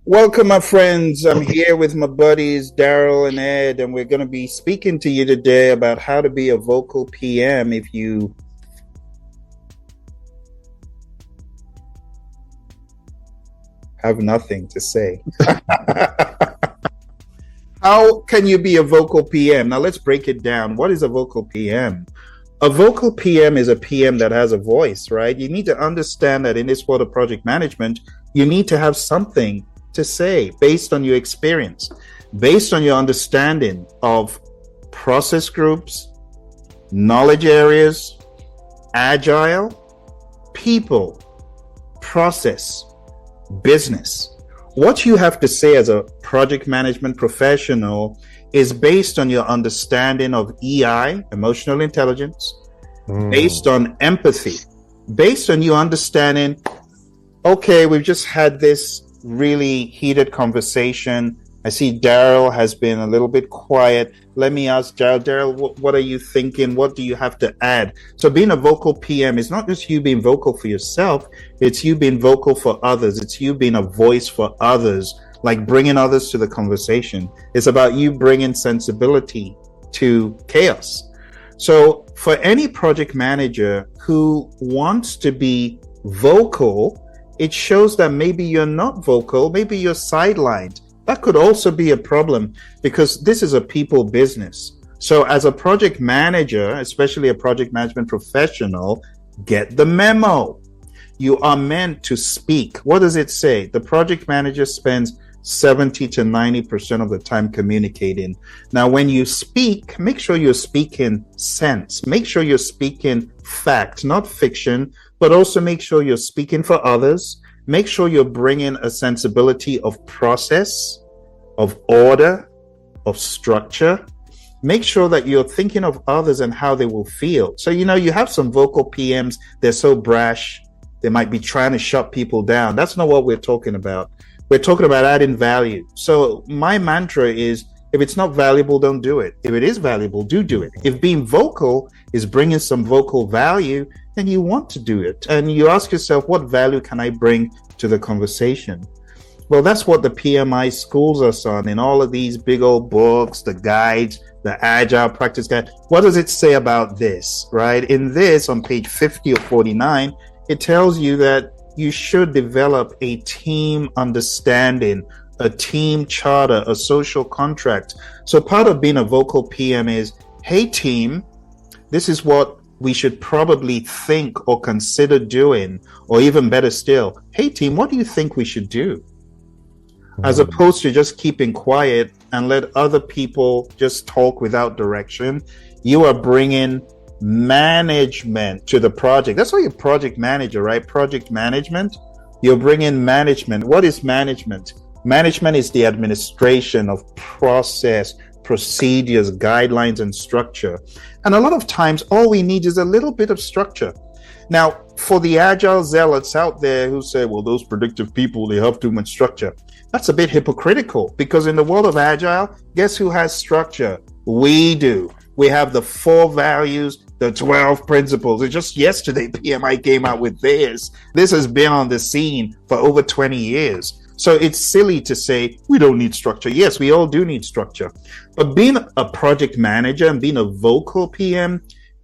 Welcome, my friends. I'm here with my buddies, Daryl and Ed, and we're going to be speaking to you today about how to be a vocal PM if you have nothing to say. How can you be a vocal PM? Now, let's break it down. What is a vocal PM? A vocal PM is a PM that has a voice, right? You need to understand that in this world of project management, you need to have something to say based on your experience, based on your understanding of process groups, knowledge areas, agile, people, process, business. What you have to say as a project management professional is based on your understanding of EI, emotional intelligence, based on empathy, based on you understanding, okay, we've just had this really heated conversation. I see Daryl has been a little bit quiet. Let me ask Daryl. Daryl, what are you thinking? What do you have to add? So being a vocal PM is not just you being vocal for yourself. It's you being vocal for others. It's you being a voice for others, like bringing others to the conversation. It's about you bringing sensibility to chaos. So for any project manager who wants to be vocal, it shows that maybe you're not vocal, maybe you're sidelined. That could also be a problem because this is a people business. So as a project manager, especially a project management professional, get the memo. You are meant to speak. What does it say? The project manager spends 70 to 90% of the time communicating. Now, when you speak, make sure you're speaking sense. Make sure you're speaking fact, not fiction, but also make sure you're speaking for others. Make sure you're bringing a sensibility of process, of order, of structure. Make sure that you're thinking of others and how they will feel. So, you have some vocal PMs, they're so brash, they might be trying to shut people down. That's not what we're talking about. We're talking about adding value. So my mantra is, if it's not valuable, don't do it. If it is valuable, do it. If being vocal is bringing some vocal value, then you want to do it. And you ask yourself, what value can I bring to the conversation? Well, that's what the PMI schools us on in all of these big old books, the guides, the agile practice guide. What does it say about this, right? In this, on page 50 or 49, it tells you that you should develop a team understanding, a team charter, a social contract. So part of being a vocal PM is, hey team, this is what we should probably think or consider doing, or even better still, hey team, what do you think we should do? As opposed to just keeping quiet and let other people just talk without direction. You are bringing management to the project. That's why you're project manager, right? Project management. You're bringing management. What is management? Management is the administration of process, procedures, guidelines, and structure. And a lot of times, all we need is a little bit of structure. Now, for the agile zealots out there who say, well, those predictive people, they have too much structure. That's a bit hypocritical, because in the world of agile, guess who has structure? We do. We have the 4 values, the 12 principles. And just yesterday, PMI came out with theirs. This has been on the scene for over 20 years. So it's silly to say we don't need structure. Yes, we all do need structure. But being a project manager and being a vocal PM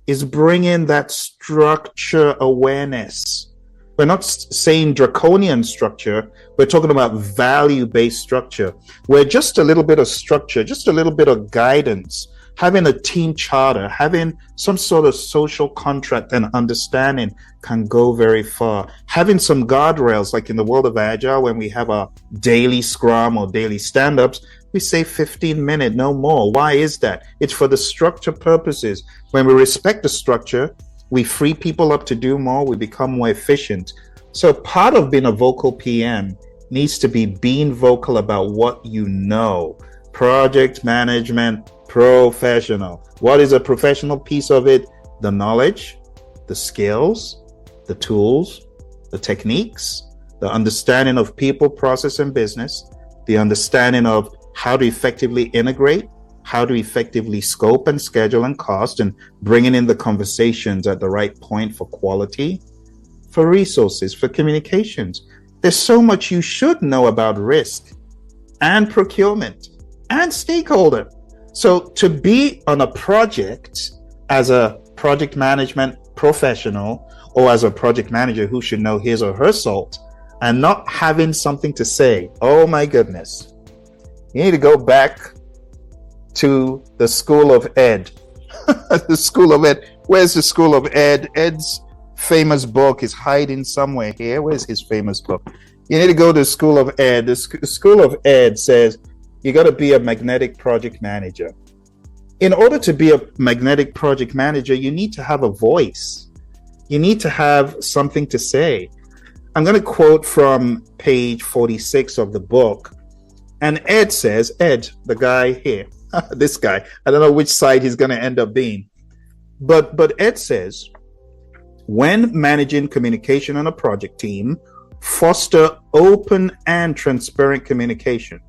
is bringing that structure awareness. We're not saying draconian structure. We're talking about value-based structure, where just a little bit of structure, just a little bit of guidance, having a team charter, having some sort of social contract and understanding can go very far. Having some guardrails, like in the world of Agile, when we have our daily scrum or daily stand-ups, we say 15 minutes, no more. Why is that? It's for the structure purposes. When we respect the structure, we free people up to do more, we become more efficient. So part of being a vocal PM needs to be being vocal about what you know. Project management professional. What is a professional piece of it? The knowledge, the skills, the tools, the techniques, the understanding of people, process, and business, the understanding of how to effectively integrate, how to effectively scope and schedule and cost, and bringing in the conversations at the right point for quality, for resources, for communications. There's so much you should know about risk and procurement and stakeholder. So to be on a project as a project management professional or as a project manager who should know his or her salt and not having something to say, oh my goodness, you need to go back to the School of Ed. The School of Ed. Where's the School of Ed? Ed's famous book is hiding somewhere here. Where's his famous book? You need to go to the School of Ed. The School of Ed says you got to be a magnetic project manager. In order to be a magnetic project manager, you need to have a voice. You need to have something to say. I'm going to quote from page 46 of the book. And Ed says, Ed, the guy here, this guy, I don't know which side he's going to end up being. But Ed says, when managing communication on a project team, foster open and transparent communication.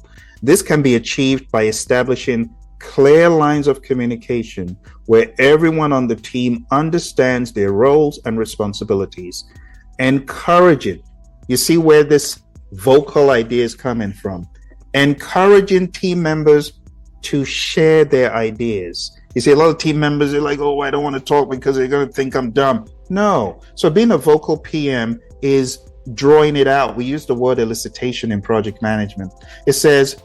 This can be achieved by establishing clear lines of communication where everyone on the team understands their roles and responsibilities. Encouraging, you see where this vocal idea is coming from. Encouraging team members to share their ideas. You see, a lot of team members are like, oh, I don't want to talk because they're going to think I'm dumb. No. So being a vocal PM is drawing it out. We use the word elicitation in project management. It says,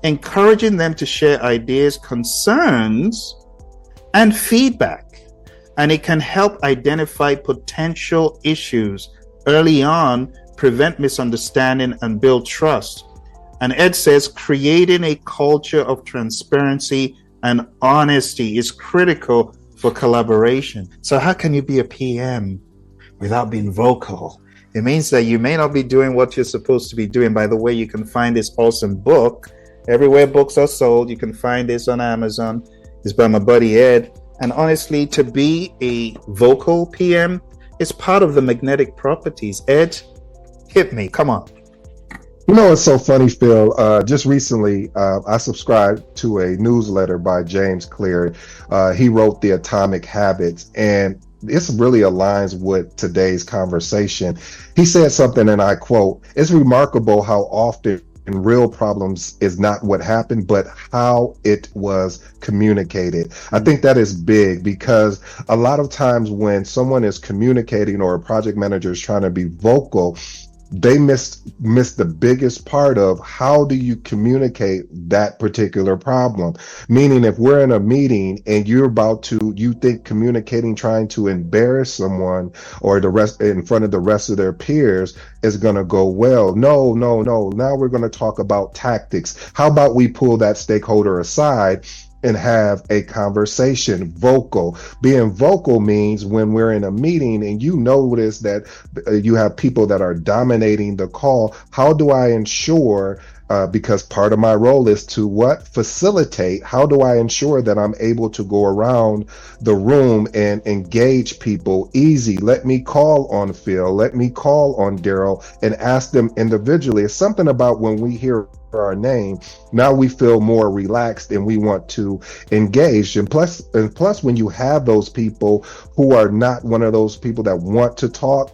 encouraging them to share ideas, concerns, and feedback. And it can help identify potential issues early on, prevent misunderstanding, and build trust. And Ed says, creating a culture of transparency and honesty is critical for collaboration. So how can you be a PM without being vocal? It means that you may not be doing what you're supposed to be doing. By the way, you can find this awesome book everywhere books are sold. You can find this on Amazon. It's by my buddy Ed. And honestly, to be a vocal PM is part of the magnetic properties. Ed, hit me. Come on. You know, it's so funny, Phil. Just recently, I subscribed to a newsletter by James Clear. He wrote The Atomic Habits, and this really aligns with today's conversation. He said something, and I quote, "It's remarkable how often real problems is not what happened, but how it was communicated." I think that is big because a lot of times when someone is communicating or a project manager is trying to be vocal, they miss the biggest part of how do you communicate that particular problem. Meaning, if we're in a meeting and you think communicating, trying to embarrass someone or the rest in front of the rest of their peers is going to go well. No. Now we're going to talk about tactics. How about we pull that stakeholder aside and have a conversation? Vocal. Being vocal means when we're in a meeting and you notice that you have people that are dominating the call, how do I ensure, because part of my role is to facilitate, how do I ensure that I'm able to go around the room and engage people easy? Let me call on Phil, let me call on Daryl and ask them individually. It's something about when we hear our name, now we feel more relaxed and we want to engage. And plus when you have those people who are not one of those people that want to talk,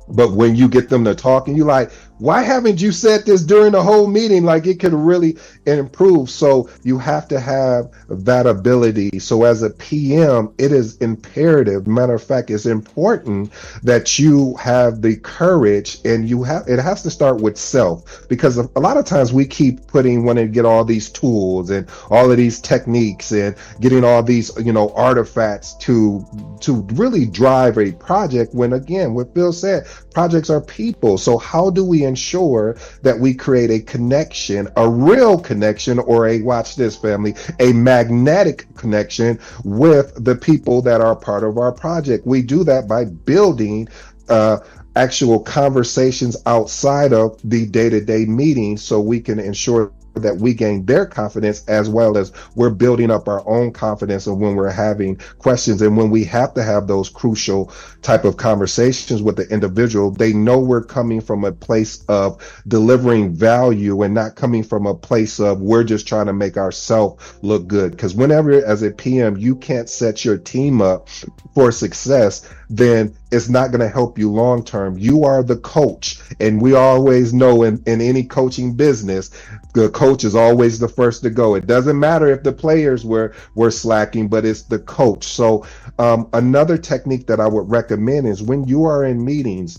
but when you get them to talk and you're like, why haven't you said this during the whole meeting? Like, it could really improve. So you have to have that ability. So as a PM, it is imperative. Matter of fact, it's important that you have the courage, and it has to start with self, because a lot of times we keep wanting to get all these tools and all of these techniques and getting all these, artifacts to really drive a project, when again, what Phil said, projects are people. So how do we ensure that we create a connection, a real connection, or watch this, family, a magnetic connection with the people that are part of our project? We do that by building actual conversations outside of the day-to-day meetings, so we can ensure that we gain their confidence, as well as we're building up our own confidence. And when we're having questions and when we have to have those crucial type of conversations with the individual, they know we're coming from a place of delivering value and not coming from a place of we're just trying to make ourselves look good. Because whenever as a PM you can't set your team up for success, then it's not going to help you long term. You are the coach. And we always know in any coaching business, the coach is always the first to go. It doesn't matter if the players were slacking, but it's the coach. So another technique that I would recommend is when you are in meetings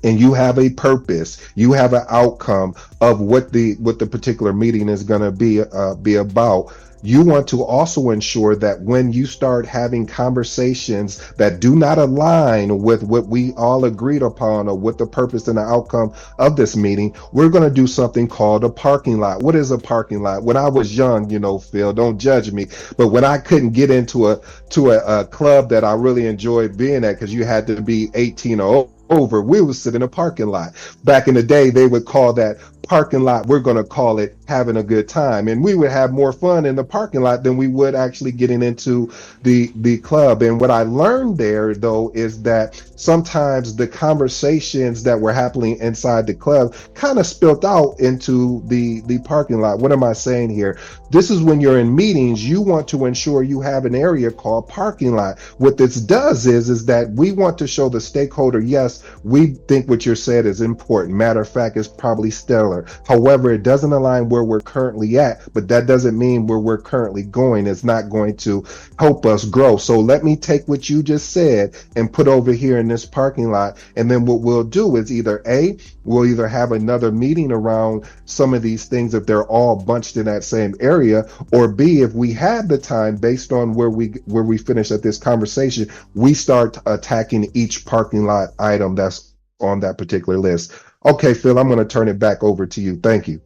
and you have a purpose, you have an outcome of what the particular meeting is going to be about. You want to also ensure that when you start having conversations that do not align with what we all agreed upon or what the purpose and the outcome of this meeting, we're going to do something called a parking lot. What is a parking lot? When I was young, Phil, don't judge me, but when I couldn't get into a club that I really enjoyed being at because you had to be 18 or over, we would sit in a parking lot. Back in the day, they would call that parking lot, we're going to call it having a good time. And we would have more fun in the parking lot than we would actually getting into the club. And what I learned there, though, is that sometimes the conversations that were happening inside the club kind of spilled out into the parking lot. What am I saying here? This is when you're in meetings, you want to ensure you have an area called parking lot. What this does is that we want to show the stakeholder, yes, we think what you're saying is important. Matter of fact, it's probably stellar. However, it doesn't align where we're currently at, but that doesn't mean where we're currently going is not going to help us grow. So let me take what you just said and put over here in this parking lot. And then what we'll do is we'll either have another meeting around some of these things if they're all bunched in that same area, or B, if we have the time based on where we finish at this conversation, we start attacking each parking lot item that's on that particular list. Okay, Phil, I'm going to turn it back over to you. Thank you.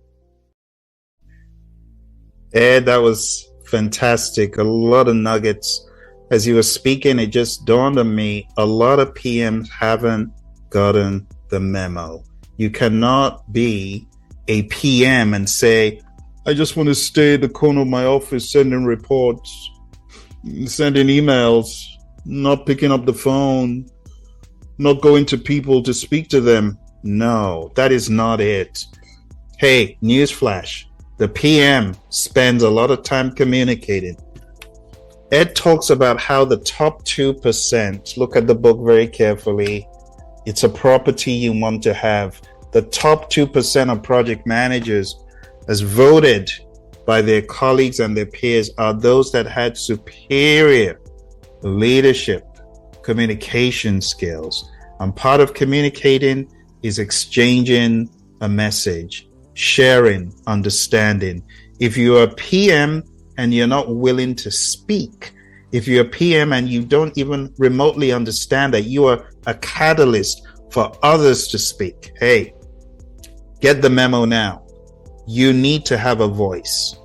Ed, that was fantastic. A lot of nuggets. As you were speaking, it just dawned on me, a lot of PMs haven't gotten the memo. You cannot be a PM and say, I just want to stay at the corner of my office sending reports, sending emails, not picking up the phone, not going to people to speak to them. No, that is not it. Hey, newsflash. The PM spends a lot of time communicating. Ed talks about how the top 2%, look at the book very carefully, it's a property you want to have. The top 2% of project managers, as voted by their colleagues and their peers, are those that had superior leadership, communication skills. And part of communicating is exchanging a message, sharing, understanding. If you're a PM and you're not willing to speak, if you're a PM and you don't even remotely understand that you are a catalyst for others to speak, hey, get the memo now. You need to have a voice.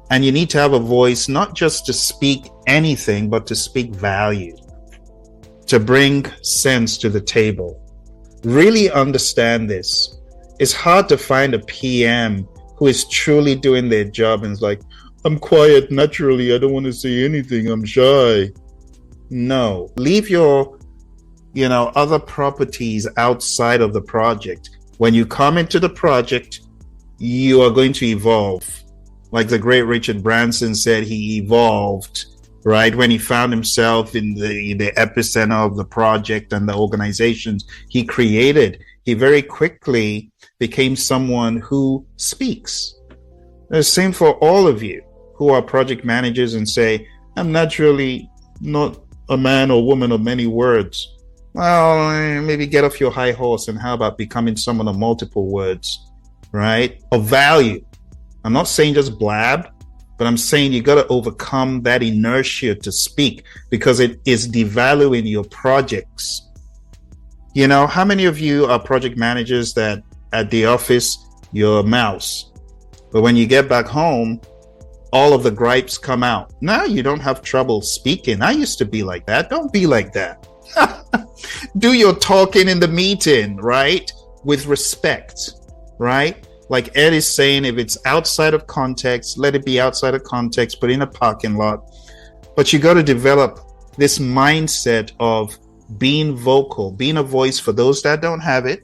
And you need to have a voice not just to speak anything, but to speak value, to bring sense to the table. Really understand this. It's hard to find a PM who is truly doing their job and is like, I'm quiet naturally, I don't want to say anything, I'm shy. No, leave your, other properties outside of the project. When you come into the project, you are going to evolve. Like the great Richard Branson said, he evolved, right? When he found himself in the epicenter of the project and the organizations he created, he very quickly became someone who speaks. The same for all of you who are project managers and say, I'm naturally not a man or woman of many words. Well, maybe get off your high horse and how about becoming someone of multiple words, right? Of value. I'm not saying just blab, but I'm saying you got to overcome that inertia to speak because it is devaluing your projects. How many of you are project managers that at the office, you're a mouse, but when you get back home, all of the gripes come out? Now you don't have trouble speaking. I used to be like that. Don't be like that. Do your talking in the meeting, right? With respect, right? Like Ed is saying, if it's outside of context, let it be outside of context, but in a parking lot. But you got to develop this mindset of being vocal, being a voice for those that don't have it,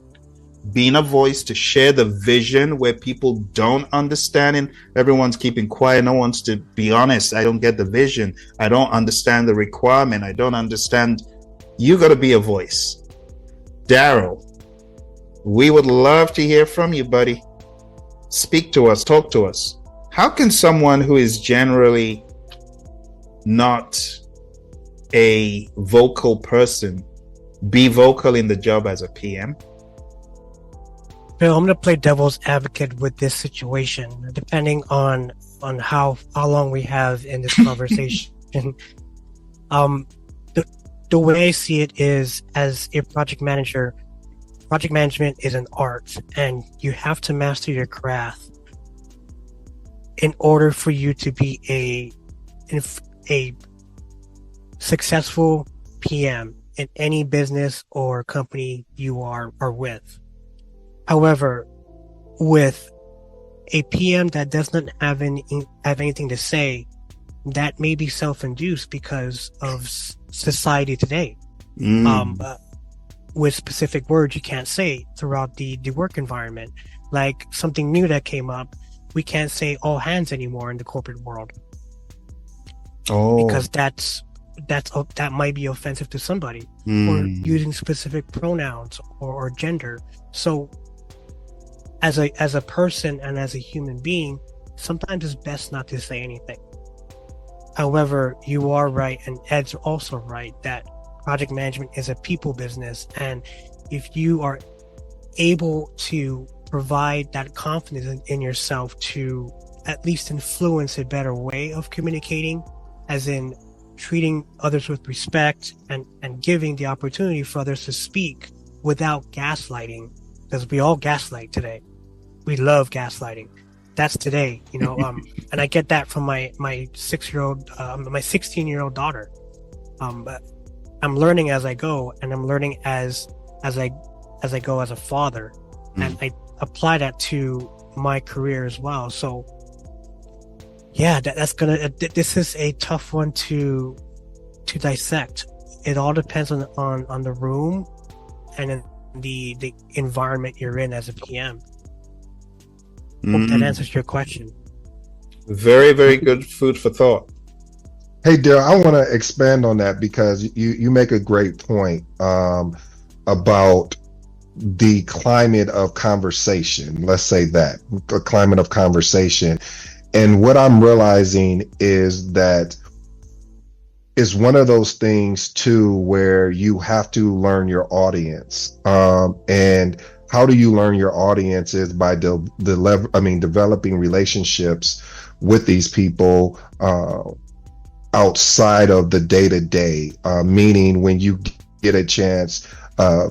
being a voice to share the vision where people don't understand and everyone's keeping quiet. No one wants to be honest. I don't get the vision. I don't understand the requirement. I don't understand You got to be a voice. Daryl, we would love to hear from you, buddy. Speak to us, talk to us. How can someone who is generally not a vocal person be vocal in the job as a PM? Bill, I'm going to play devil's advocate with this situation, depending on how long we have in this conversation. The the way I see it is, as a project manager, project management is an art, and you have to master your craft in order for you to be a successful PM in any business or company you are with. However, with a PM that does not have anything to say, that may be self-induced because of society today. With specific words you can't say throughout the work environment. Like something new that came up, we can't say all hands anymore in the corporate world. Because that might be offensive to somebody, or using specific pronouns or gender. So as a person and as a human being, sometimes it's best not to say anything. However, you are right, and Ed's also right, that project management is a people business, and if you are able to provide that confidence in yourself to at least influence a better way of communicating, as in treating others with respect and giving the opportunity for others to speak without gaslighting, because we all gaslight today. We love gaslighting. That's today, and I get that from my 6-year-old, my 16-year-old daughter. But I'm learning as I go, and I'm learning as I go as a father, and I apply that to my career as well. So yeah, this is a tough one to dissect. It all depends on the room and in the environment you're in as a PM. Hope that answers your question. Very, very good food for thought. Hey, Daryl, I want to expand on that because you make a great point about the climate of conversation. Let's say that, a climate of conversation. And what I'm realizing is that it's one of those things too where you have to learn your audience. And how do you learn your audience is by developing relationships with these people outside of the day-to-day, meaning when you get a chance, a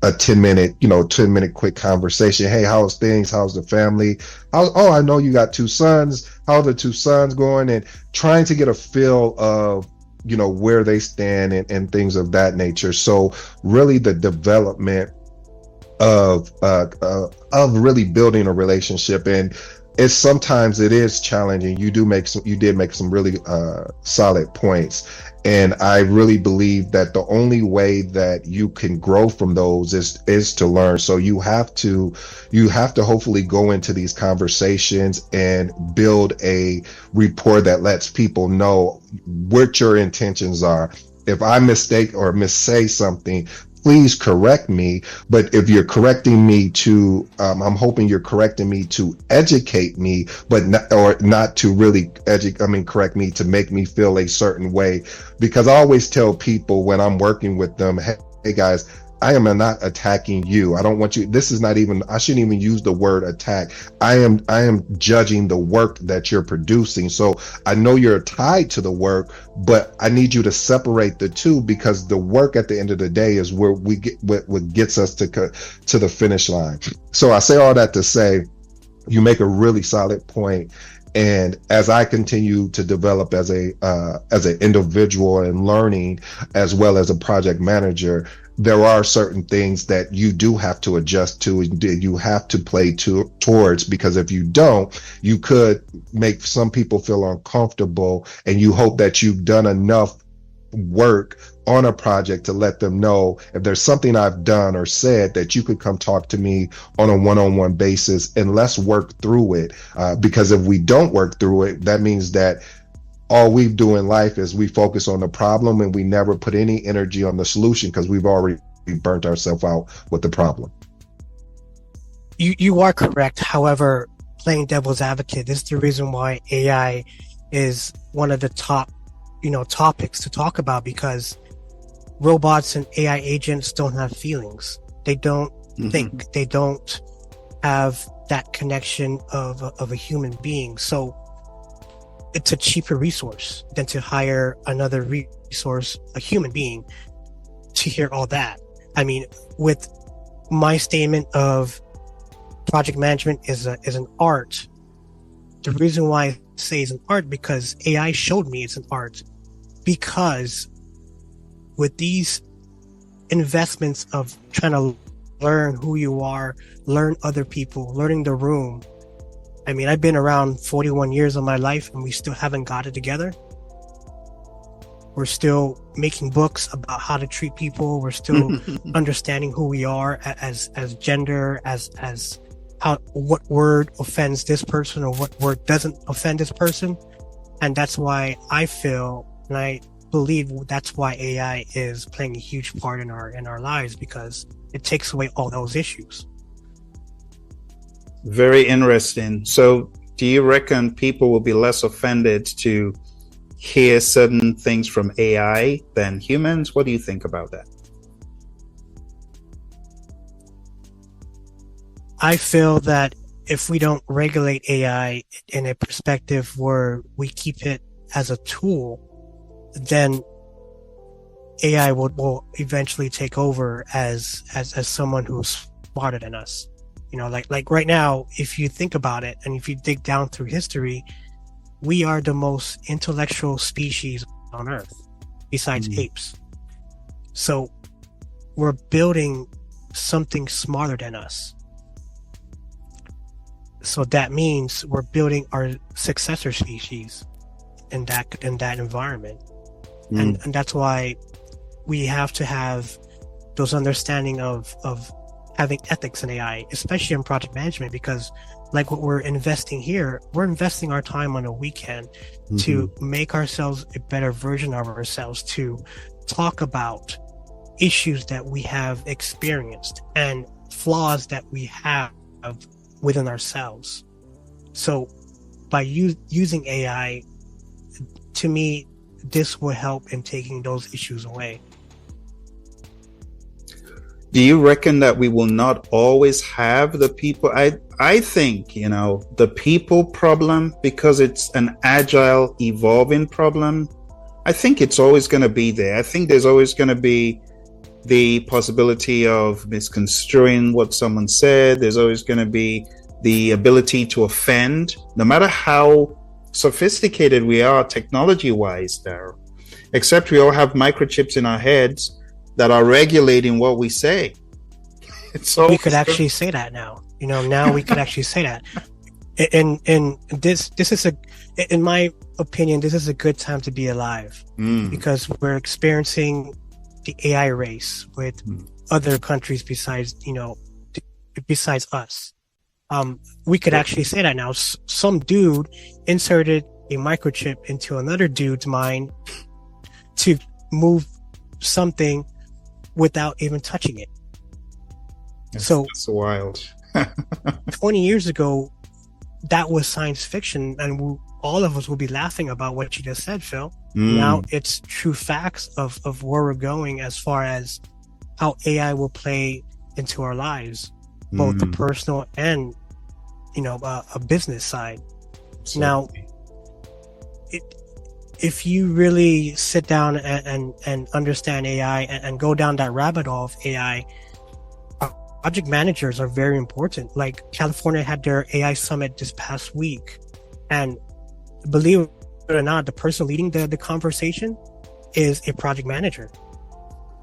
10-minute quick conversation. Hey, how's things? How's the family? I know you got 2 sons. How are the 2 sons going? And trying to get a feel of, where they stand and things of that nature. So really the development of really building a relationship, and sometimes it is challenging. You did make some really solid points, and I really believe that the only way that you can grow from those is to learn. So you have to hopefully go into these conversations and build a rapport that lets people know what your intentions are. If I mistake or missay something, please correct me. But if you're correcting me to, I'm hoping you're correcting me to educate me, but not to really correct me to make me feel a certain way. Because I always tell people when I'm working with them, hey guys, I am not attacking you. I don't want you. This is not even, I shouldn't even use the word attack. I am judging the work that you're producing. So I know you're tied to the work, but I need you to separate the two, because the work at the end of the day is where we get what gets us to the finish line. So I say all that to say, you make a really solid point. And as I continue to develop as an individual and learning, as well as a project manager, there are certain things that you do have to adjust to, and you have to play towards, because if you don't, you could make some people feel uncomfortable, and you hope that you've done enough work on a project to let them know if there's something I've done or said that you could come talk to me on a one-on-one basis, and let's work through it. Because if we don't work through it, that means that all we do in life is we focus on the problem and we never put any energy on the solution because we've already burnt ourselves out with the problem. You are correct. However, playing devil's advocate, this is the reason why AI is one of the top, topics to talk about, because robots and AI agents don't have feelings. They don't think. They don't have that connection of a human being. So it's a cheaper resource than to hire another resource, a human being, to hear all that. I mean, with my statement of project management is an art. The reason why I say it's an art, because AI showed me it's an art. Because with these investments of trying to learn who you are, learn other people, learning the room. I mean, I've been around 41 years of my life and we still haven't got it together. We're still making books about how to treat people. We're still understanding who we are as gender, as how, what word offends this person or what word doesn't offend this person. And that's why I feel, and I believe that's why AI is playing a huge part in our lives, because it takes away all those issues. Very interesting. So do you reckon people will be less offended to hear certain things from AI than humans? What do you think about that? I feel that if we don't regulate AI in a perspective where we keep it as a tool, then AI will eventually take over as someone who's smarter than us. Like right now, if you think about it and if you dig down through history, we are the most intellectual species on Earth, besides apes. So we're building something smarter than us. So that means we're building our successor species in that environment. And that's why we have to have those understanding of having ethics in AI, especially in project management, because like what we're investing here, we're investing our time on a weekend to make ourselves a better version of ourselves, to talk about issues that we have experienced and flaws that we have within ourselves. So by using AI, to me, this will help in taking those issues away. Do you reckon that we will not always have the people? I think, the people problem, because it's an agile, evolving problem, I think it's always going to be there. I think there's always going to be the possibility of misconstruing what someone said. There's always going to be the ability to offend, no matter how sophisticated we are technology-wise there. Except we all have microchips in our heads that are regulating what we say. We could actually say that now. Now we could actually say that. And this is in my opinion, this is a good time to be alive, because we're experiencing the AI race with other countries besides us. We could actually say that now. Some dude inserted a microchip into another dude's mind to move something without even touching it. That's wild. 20 years ago, that was science fiction, and all of us will be laughing about what you just said, Phil. Now it's true facts of where we're going as far as how AI will play into our lives, both the personal and a business side. Absolutely. Now, if you really sit down and understand AI and go down that rabbit hole of AI, project managers are very important. Like California had their AI summit this past week, and believe it or not, the person leading the conversation is a project manager.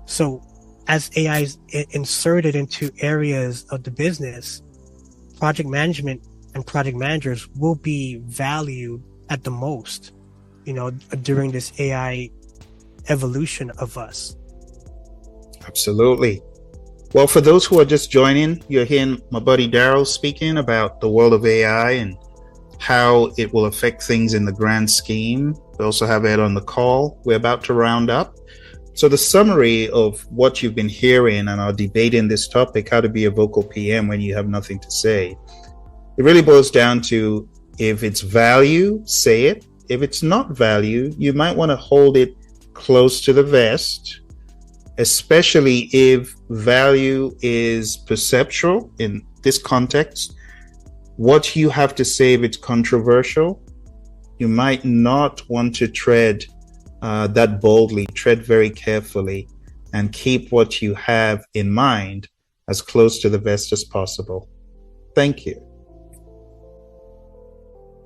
So as AI is inserted into areas of the business, project management and project managers will be valued at the most, during this AI evolution of us. Absolutely. Well, for those who are just joining, you're hearing my buddy Daryl speaking about the world of AI and how it will affect things in the grand scheme. We also have Ed on the call. We're about to round up. So the summary of what you've been hearing and our debate in this topic, how to be a vocal PM when you have nothing to say, it really boils down to, if it's value, say it. If it's not value, you might want to hold it close to the vest, especially if value is perceptual in this context. What you have to say, if it's controversial, you might not want to tread that boldly. Tread very carefully and keep what you have in mind as close to the vest as possible. Thank you.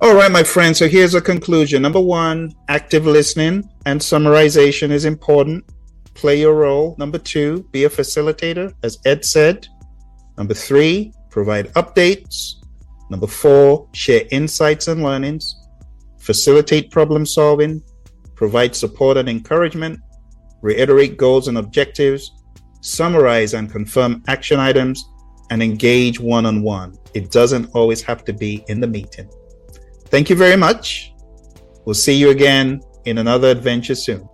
All right, my friends, so here's a conclusion. Number one, active listening and summarization is important. Play your role. Number two, be a facilitator, as Ed said. Number three, provide updates. Number four, share insights and learnings. Facilitate problem solving. Provide support and encouragement. Reiterate goals and objectives. Summarize and confirm action items. And engage one-on-one. It doesn't always have to be in the meeting. Thank you very much. We'll see you again in another adventure soon.